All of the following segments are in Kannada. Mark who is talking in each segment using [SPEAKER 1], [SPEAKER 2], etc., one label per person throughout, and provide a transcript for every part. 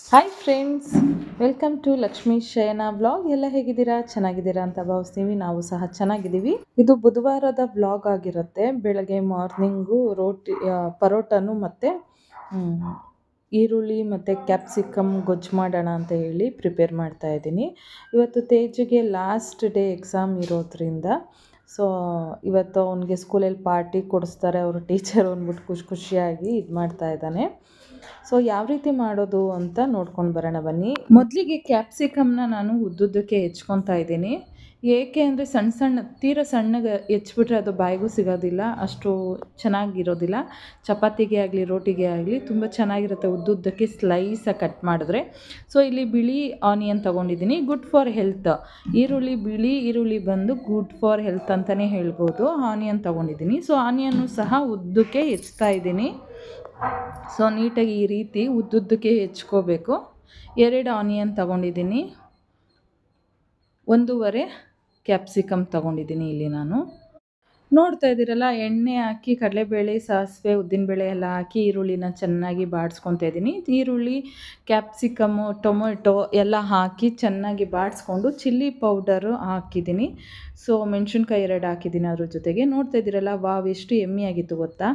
[SPEAKER 1] Hi friends, welcome to Lakshmi Shayana blog. ಎಲ್ಲ ಹೇಗಿದ್ದೀರಾ? ಚೆನ್ನಾಗಿದ್ದೀರಾ ಅಂತ ಭಾವಿಸ್ತೀವಿ. ನಾವು ಸಹ ಚೆನ್ನಾಗಿದ್ದೀವಿ. ಇದು ಬುಧವಾರದ ಬ್ಲಾಗ್ ಆಗಿರುತ್ತೆ. ಬೆಳಗ್ಗೆ ಮಾರ್ನಿಂಗು ಪರೋಟನು ಮತ್ತು ಈರುಳ್ಳಿ ಮತ್ತು ಕ್ಯಾಪ್ಸಿಕಮ್ ಗೊಜ್ಜು ಮಾಡೋಣ ಅಂತ ಹೇಳಿ ಪ್ರಿಪೇರ್ ಮಾಡ್ತಾ ಇದ್ದೀನಿ. ಇವತ್ತು ತೇಜಿಗೆ ಲಾಸ್ಟ್ ಡೇ ಎಕ್ಸಾಮ್ ಇರೋದ್ರಿಂದ ಇವತ್ತು ಅವನಿಗೆ ಸ್ಕೂಲಲ್ಲಿ ಪಾರ್ಟಿ ಕೊಡಿಸ್ತಾರೆ. ಅವರು ಟೀಚರ್ ಅಂದ್ಬಿಟ್ಟು ಖುಷಿಯಾಗಿ ಇದು ಮಾಡ್ತಾ ಇದ್ದಾನೆ. ಯಾವ ರೀತಿ ಮಾಡೋದು ಅಂತ ನೋಡ್ಕೊಂಡು ಬರೋಣ ಬನ್ನಿ. ಮೊದಲಿಗೆ ಕ್ಯಾಪ್ಸಿಕಮ್ನ ನಾನು ಉದ್ದುದ್ದಕ್ಕೆ ಹೆಚ್ಕೊತಾ ಇದ್ದೀನಿ. ಏಕೆ ಅಂದರೆ ತೀರ ಸಣ್ಣಗೆ ಹೆಚ್ಬಿಟ್ರೆ ಅದು ಬಾಯಿಗೂ ಸಿಗೋದಿಲ್ಲ, ಅಷ್ಟು ಚೆನ್ನಾಗಿರೋದಿಲ್ಲ. ಚಪಾತಿಗೆ ಆಗಲಿ ರೋಟಿಗೆ ಆಗಲಿ ತುಂಬ ಚೆನ್ನಾಗಿರುತ್ತೆ ಉದ್ದುದ್ದಕ್ಕೆ ಸ್ಲೈಸಾಗಿ ಕಟ್ ಮಾಡಿದ್ರೆ. ಇಲ್ಲಿ ಬಿಳಿ ಆನಿಯನ್ ತೊಗೊಂಡಿದ್ದೀನಿ, ಗುಡ್ ಫಾರ್ ಹೆಲ್ತ್. ಬಿಳಿ ಈರುಳ್ಳಿ ಬಂದು ಗುಡ್ ಫಾರ್ ಹೆಲ್ತ್ ಅಂತಲೇ ಹೇಳ್ಬೋದು. ಆನಿಯನ್ ತೊಗೊಂಡಿದ್ದೀನಿ. ಆನಿಯನ್ನು ಸಹ ಉದ್ದಕ್ಕೆ ಹೆಚ್ತಾ ಇದ್ದೀನಿ. ನೀಟಾಗಿ ಈ ರೀತಿ ಉದ್ದುದ್ದಕ್ಕೆ ಹೆಚ್ಕೋಬೇಕು. 2 ಆನಿಯನ್ ತೊಗೊಂಡಿದ್ದೀನಿ, 1.5 ಕ್ಯಾಪ್ಸಿಕಮ್ ತೊಗೊಂಡಿದ್ದೀನಿ. ಇಲ್ಲಿ ನಾನು ನೋಡ್ತಾ ಇದ್ದೀರಲ್ಲ, ಎಣ್ಣೆ ಹಾಕಿ ಕಡಲೆಬೇಳೆ, ಸಾಸಿವೆ, ಉದ್ದಿನಬೇಳೆ ಎಲ್ಲ ಹಾಕಿ ಈರುಳ್ಳಿನ ಚೆನ್ನಾಗಿ ಬಾಡಿಸ್ಕೊತಾ ಇದ್ದೀನಿ. ಈರುಳ್ಳಿ, ಕ್ಯಾಪ್ಸಿಕಮ್ಮು, ಟೊಮೊಟೊ ಎಲ್ಲ ಹಾಕಿ ಚೆನ್ನಾಗಿ ಬಾಡಿಸ್ಕೊಂಡು ಚಿಲ್ಲಿ ಪೌಡರು ಹಾಕಿದ್ದೀನಿ. ಮೆಣಸಿನ್ಕಾಯಿ 2 ಹಾಕಿದ್ದೀನಿ ಅದ್ರ ಜೊತೆಗೆ. ನೋಡ್ತಾ ಇದ್ದೀರಲ್ಲ, ವಾವ್ ಎಷ್ಟು ಎಮ್ಮಿಯಾಗಿತ್ತು ಗೊತ್ತಾ.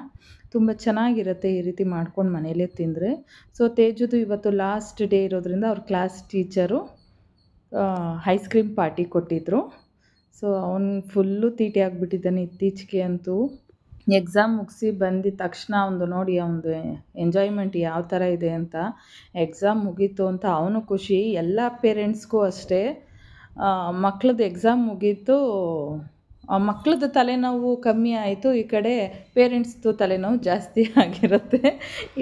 [SPEAKER 1] ತುಂಬ ಚೆನ್ನಾಗಿರುತ್ತೆ ಈ ರೀತಿ ಮಾಡ್ಕೊಂಡು ಮನೇಲೇ ತಿಂದರೆ. ತೇಜುದು ಇವತ್ತು ಲಾಸ್ಟ್ ಡೇ ಇರೋದ್ರಿಂದ ಅವ್ರ class teacher ice cream party ಕೊಟ್ಟಿದ್ದರು. ಅವನು ಫುಲ್ಲು ತೀಟೆ ಆಗಿಬಿಟ್ಟಿದ್ದಾನೆ ಇತ್ತೀಚೆಗೆ ಅಂತೂ. ಎಕ್ಸಾಮ್ ಮುಗಿಸಿ ಬಂದಿದ್ದ ತಕ್ಷಣ ನೋಡಿ ಅವನದು ಎಂಜಾಯ್ಮೆಂಟ್ ಯಾವ ಥರ ಇದೆ ಅಂತ. ಎಕ್ಸಾಮ್ ಮುಗೀತು ಅಂತ ಅವನು ಖುಷಿ. ಎಲ್ಲ ಪೇರೆಂಟ್ಸ್ಗೂ ಅಷ್ಟೇ. ಮಕ್ಳದ್ದು ಎಕ್ಸಾಮ್ ಮುಗೀತು, ಮಕ್ಳದ್ದು ತಲೆನೋವು ಕಮ್ಮಿ ಆಯಿತು, ಈ ಕಡೆ ಪೇರೆಂಟ್ಸ್ದು ತಲೆನೋವು ಜಾಸ್ತಿ ಆಗಿರುತ್ತೆ.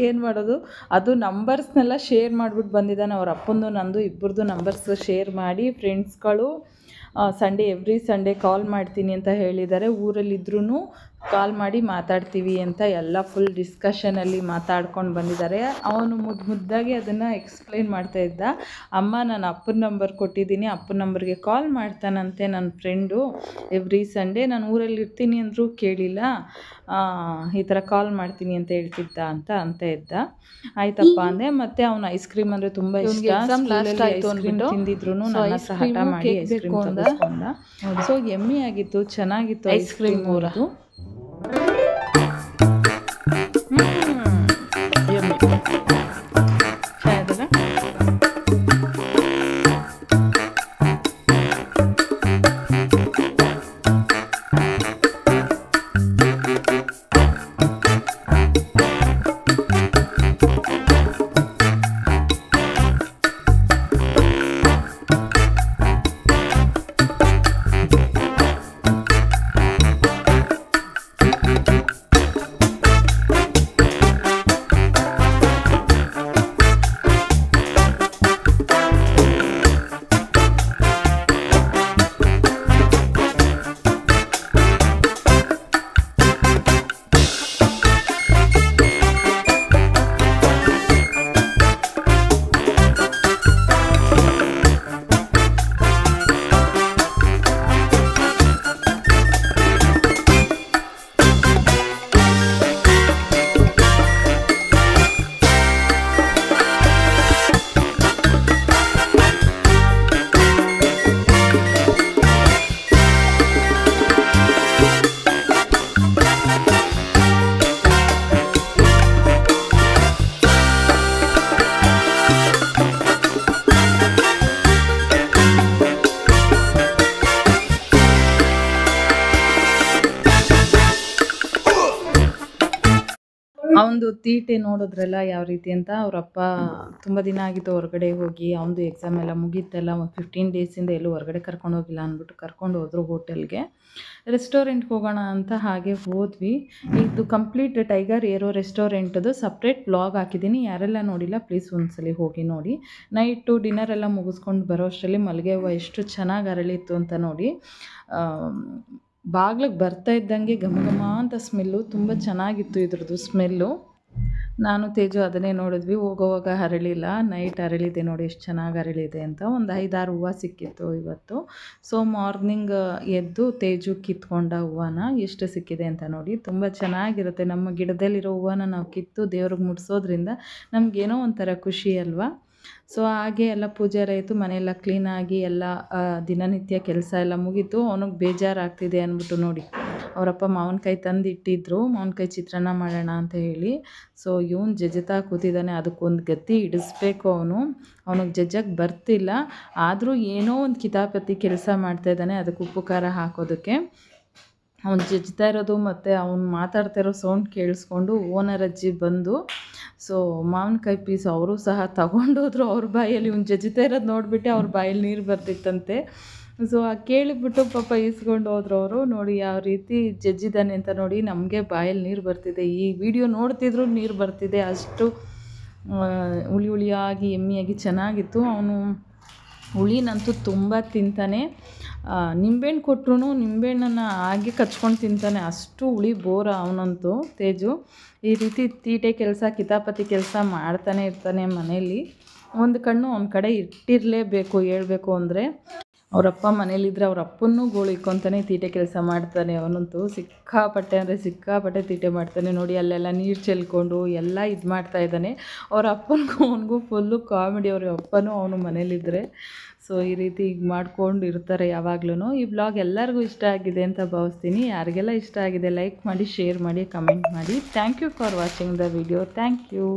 [SPEAKER 1] ಏನು ಮಾಡೋದು, ಅದು ನಂಬರ್ಸ್ನೆಲ್ಲ ಶೇರ್ ಮಾಡಿಬಿಟ್ಟು ಬಂದಿದ್ದಾನೆ. ಅವ್ರ ಅಪ್ಪಂದು ನಂದು ಇಬ್ಬರದು ನಂಬರ್ಸ್ ಶೇರ್ ಮಾಡಿ ಫ್ರೆಂಡ್ಸ್ಗಳು ಎವ್ರಿ ಸಂಡೇ ಕಾಲ್ ಮಾಡ್ತೀನಿ ಅಂತ ಹೇಳಿದ್ದಾರೆ. ಊರಲ್ಲಿದ್ರೂ ಕಾಲ್ ಮಾಡಿ ಮಾತಾಡ್ತೀವಿ ಅಂತ ಎಲ್ಲ ಫುಲ್ ಡಿಸ್ಕಷನಲ್ಲಿ ಮಾತಾಡ್ಕೊಂಡು ಬಂದಿದ್ದಾರೆ. ಅವನು ಮುದ್ದಾಗಿ ಅದನ್ನು ಎಕ್ಸ್ಪ್ಲೈನ್ ಮಾಡ್ತಾ ಇದ್ದ. ಅಮ್ಮ, ನಾನು ಅಪ್ಪನ ನಂಬರ್ ಕೊಟ್ಟಿದ್ದೀನಿ, ಅಪ್ಪನ ನಂಬರ್ಗೆ ಕಾಲ್ ಮಾಡ್ತಾನಂತೆ ನನ್ನ ಫ್ರೆಂಡು ಎವ್ರಿ ಸಂಡೇ. ನಾನು ಊರಲ್ಲಿ ಇರ್ತೀನಿ ಅಂದರೂ ಕೇಳಿಲ್ಲ, ಈ ಥರ ಕಾಲ್ ಮಾಡ್ತೀನಿ ಅಂತ ಹೇಳ್ತಿದ್ದ ಅಂತ ಇದ್ದ. ಆಯ್ತಪ್ಪ ಅಂದೆ. ಮತ್ತು ಅವನು ಐಸ್ ಕ್ರೀಮ್ ಅಂದರೆ ತುಂಬ ಇಷ್ಟ. ಐಸ್ ಕ್ರೀಮ್ ತಿಂದಿದ್ರು ನನ್ನ ಸಹ ಹಠ ಮಾಡಿ ಐಸ್ ಕ್ರೀಮ್ ತಗೊಂಡ. ಎಮ್ಮಿ ಆಗಿತ್ತು, ಚೆನ್ನಾಗಿತ್ತು ಐಸ್ ಕ್ರೀಮ್ ಊರದು. ಅವನದು ತೀಟೆ ನೋಡಿದ್ರಲ್ಲ ಯಾವ ರೀತಿ ಅಂತ. ಅವರಪ್ಪ ತುಂಬ ದಿನ ಆಗಿತ್ತು ಹೊರಗಡೆ ಹೋಗಿ, ಅವನದು ಎಕ್ಸಾಮ್ ಎಲ್ಲ ಮುಗೀತಲ್ಲ, 15 ಡೇಸಿಂದ ಎಲ್ಲೂ ಹೊರಗಡೆ ಕರ್ಕೊಂಡು ಹೋಗಿಲ್ಲ ಅಂದ್ಬಿಟ್ಟು ಕರ್ಕೊಂಡು ಹೋದರು ಹೋಟೆಲ್ಗೆ. ರೆಸ್ಟೋರೆಂಟ್ಗೆ ಹೋಗೋಣ ಅಂತ ಹಾಗೆ ಹೋದ್ವಿ. ಇದು ಕಂಪ್ಲೀಟ್ ಟೈಗರ್ ಏರೋ ರೆಸ್ಟೋರೆಂಟದು ಸಪ್ರೇಟ್ ವ್ಲಾಗ್ ಹಾಕಿದ್ದೀನಿ. ಯಾರೆಲ್ಲ ನೋಡಿಲ್ಲ ಪ್ಲೀಸ್ ಒಂದ್ಸಲಿ ಹೋಗಿ ನೋಡಿ. ನೈಟು ಡಿನ್ನರ್ ಎಲ್ಲ ಮುಗಿಸ್ಕೊಂಡು ಬರೋ ಅಷ್ಟರಲ್ಲಿ ಮಲ್ಲಿಗೆ ಹೂವು ಎಷ್ಟು ಚೆನ್ನಾಗಿ ಅರಳಿತ್ತು ಅಂತ ನೋಡಿ. ಬಾಗ್ಲಿಗೆ ಬರ್ತಾ ಇದ್ದಂಗೆ ಘಮ ಘಮ ಅಂತ ಸ್ಮೆಲ್ಲು, ತುಂಬ ಚೆನ್ನಾಗಿತ್ತು ಇದ್ರದ್ದು ಸ್ಮೆಲ್ಲು. ನಾನು ತೇಜು ಅದನ್ನೇ ನೋಡಿದ್ವಿ. ಹೋಗೋವಾಗ ಅರಳಿಲ್ಲ, ನೈಟ್ ಅರಳಿದೆ ನೋಡಿ ಎಷ್ಟು ಚೆನ್ನಾಗಿ ಅರಳಿದೆ ಅಂತ. ಒಂದು 5-6 ಹೂವು ಸಿಕ್ಕಿತ್ತು ಇವತ್ತು. ಮಾರ್ನಿಂಗ್ ಎದ್ದು ತೇಜು ಕಿತ್ಕೊಂಡ ಹೂವನ ಎಷ್ಟು ಸಿಕ್ಕಿದೆ ಅಂತ ನೋಡಿ. ತುಂಬ ಚೆನ್ನಾಗಿರುತ್ತೆ. ನಮ್ಮ ಗಿಡದಲ್ಲಿರೋ ಹೂವನ ನಾವು ಕಿತ್ತು ದೇವ್ರಿಗೆ ಮುಡಿಸೋದ್ರಿಂದ ನಮಗೇನೋ ಒಂಥರ ಖುಷಿ ಅಲ್ವಾ. ಸೊ ಹಾಗೆ ಎಲ್ಲ ಪೂಜಾರಿ ಆಯಿತು, ಮನೆಯೆಲ್ಲ ಕ್ಲೀನಾಗಿ ಎಲ್ಲ ದಿನನಿತ್ಯ ಕೆಲಸ ಎಲ್ಲ ಮುಗೀತು. ಅವನಿಗೆ ಬೇಜಾರಾಗ್ತಿದೆ ಅಂದ್ಬಿಟ್ಟು ನೋಡಿ ಅವರಪ್ಪ ಮಾವಿನಕಾಯಿ ತಂದು ಇಟ್ಟಿದ್ರು, ಮಾವಿನಕಾಯಿ ಚಿತ್ರಾನ್ನ ಮಾಡೋಣ ಅಂತ ಹೇಳಿ. ಸೊ ಇವನು ಜಜ್ಜುತ್ತಾ ಕೂತಿದ್ದಾನೆ, ಅದಕ್ಕೊಂದು ಗತಿ ಹಿಡಿಸ್ಬೇಕು ಅವನಿಗೆ ಜಜ್ಜಕ್ಕೆ ಬರ್ತಿಲ್ಲ, ಆದರೂ ಏನೋ ಒಂದು ಕಿತಾಪತಿ ಕೆಲಸ ಮಾಡ್ತಾಯಿದ್ದಾನೆ ಅದಕ್ಕೆ ಉಪ್ಪು ಖಾರ ಹಾಕೋದಕ್ಕೆ. ಅವ್ನು ಜಜ್ತಾ ಇರೋದು ಮತ್ತು ಅವ್ನು ಮಾತಾಡ್ತಾ ಇರೋ ಸೌಂಡ್ ಕೇಳಿಸ್ಕೊಂಡು ಓನರ್ ಅಜ್ಜಿ ಬಂದು ಸೊ ಮಾವಿನಕಾಯಿ ಪೀಸ್ ಅವರು ಸಹ ತಗೊಂಡೋದ್ರು ಅವ್ರ ಬಾಯಲ್ಲಿ. ಇವ್ನು ಜಜ್ತಾ ಇರೋದು ನೋಡಿಬಿಟ್ಟು ಅವ್ರ ಬಾಯಲ್ಲಿ ನೀರು ಬರ್ತಿತ್ತಂತೆ. ಸೊ ಕೇಳಿಬಿಟ್ಟು ಪಾಪ ಈಸ್ಕೊಂಡು ಹೋದ್ರು ಅವರು. ನೋಡಿ ಯಾವ ರೀತಿ ಜಜ್ಜಿದ್ದಾನೆ ಅಂತ ನೋಡಿ, ನಮಗೆ ಬಾಯಲ್ಲಿ ನೀರು ಬರ್ತಿದೆ. ಈ ವಿಡಿಯೋ ನೋಡ್ತಿದ್ರು ನೀರು ಬರ್ತಿದೆ, ಅಷ್ಟು ಹುಳಿ ಹುಳಿಯಾಗಿ ಎಮ್ಮಿಯಾಗಿ ಚೆನ್ನಾಗಿತ್ತು. ಅವನು ಹುಳಿನಂತೂ ತುಂಬ ತಿಂತಾನೆ. ನಿಂಬೆಹಣ್ಣು ಕೊಟ್ಟರು ನಿಂಬೆಹಣ್ಣನ್ನು ಹಾಗೆ ಕಚ್ಕೊಂಡು ತಿಂತಾನೆ, ಅಷ್ಟು ಹುಳಿ ಬೋರ ಅವನಂತೂ ತೇಜು. ಈ ರೀತಿ ತೀಟೆ ಕೆಲಸ ಕಿತಾಪತಿ ಕೆಲಸ ಮಾಡ್ತಾನೆ ಇರ್ತಾನೆ ಮನೇಲಿ. ಒಂದು ಕಣ್ಣು ಅವನ ಕಡೆ ಇಟ್ಟಿರಲೇಬೇಕು, ಹೇಳ್ಬೇಕು ಅಂದರೆ. ಅವರಪ್ಪ ಮನೇಲಿದ್ದರೆ ಅವ್ರ ಅಪ್ಪನ್ನೂ ಗೋಳಿಕ್ಕೊತಾನೆ ತೀಟೆ ಕೆಲಸ ಮಾಡ್ತಾನೆ ಅವನಂತೂ. ಸಿಕ್ಕಾಪಟ್ಟೆ ಅಂದರೆ ಸಿಕ್ಕಾಪಟ್ಟೆ ತೀಟೆ ಮಾಡ್ತಾನೆ ನೋಡಿ. ಅಲ್ಲೆಲ್ಲ ನೀರು ಚೆಲ್ಕೊಂಡು ಎಲ್ಲ ಇದು ಮಾಡ್ತಾ ಇದ್ದಾನೆ. ಅವ್ರ ಅಪ್ಪನಿಗೂ ಅವನಿಗೂ ಫುಲ್ಲು ಕಾಮಿಡಿ. ಅವ್ರ ಅಪ್ಪನೂ ಅವನು ಮನೇಲಿದ್ದರೆ ಸೊ ಈ ರೀತಿ ಈಗ ಮಾಡ್ಕೊಂಡು ಇರ್ತಾರೆ ಯಾವಾಗ್ಲೂ. ಈ ಬ್ಲಾಗ್ ಎಲ್ಲರಿಗೂ ಇಷ್ಟ ಆಗಿದೆ ಅಂತ ಭಾವಿಸ್ತೀನಿ. ಯಾರಿಗೆಲ್ಲ ಇಷ್ಟ ಆಗಿದೆ ಲೈಕ್ ಮಾಡಿ, ಶೇರ್ ಮಾಡಿ, ಕಮೆಂಟ್ ಮಾಡಿ. Thank you for watching the video. Thank you.